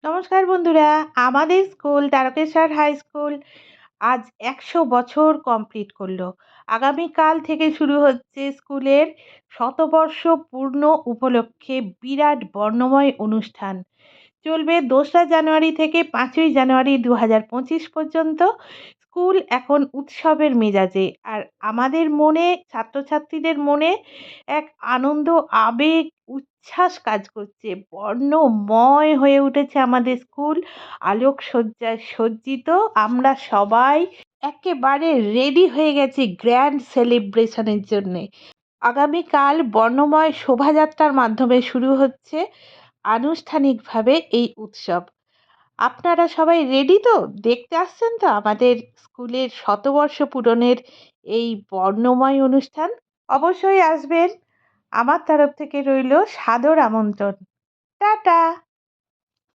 নমস্কার বন্ধুরা, আমাদের স্কুল তারকেশ্বর হাই স্কুল আজ ১০০ বছর কমপ্লিট করলো। আগামীকাল থেকে শুরু হচ্ছে স্কুলের শতবর্ষ পূর্ণ উপলক্ষে বিরাট বর্ণময় অনুষ্ঠান। চলবে ২রা জানুয়ারি থেকে ৫ই জানুয়ারি ২০২৫ পর্যন্ত। স্কুল এখন উৎসবের মেজাজে, আর আমাদের মনে, ছাত্রছাত্রীদের মনে এক আনন্দ, আবেগ, উচ্ছ্বাস কাজ করছে। বর্ণময় হয়ে উঠেছে আমাদের স্কুল, আলোকসজ্জায় সজ্জিত। আমরা সবাই একেবারে রেডি হয়ে গেছি গ্র্যান্ড সেলিব্রেশনের জন্যে। আগামীকাল বর্ণময় শোভাযাত্রার মাধ্যমে শুরু হচ্ছে আনুষ্ঠানিকভাবে এই উৎসব। আপনারা সবাই রেডি তো? দেখতে আসছেন তো আমাদের স্কুলের শতবর্ষ পূরণের এই বর্ণময় অনুষ্ঠান? অবশ্যই আসবেন। আমার তরফ থেকে রইল সাদর আমন্ত্রণ। টাটা।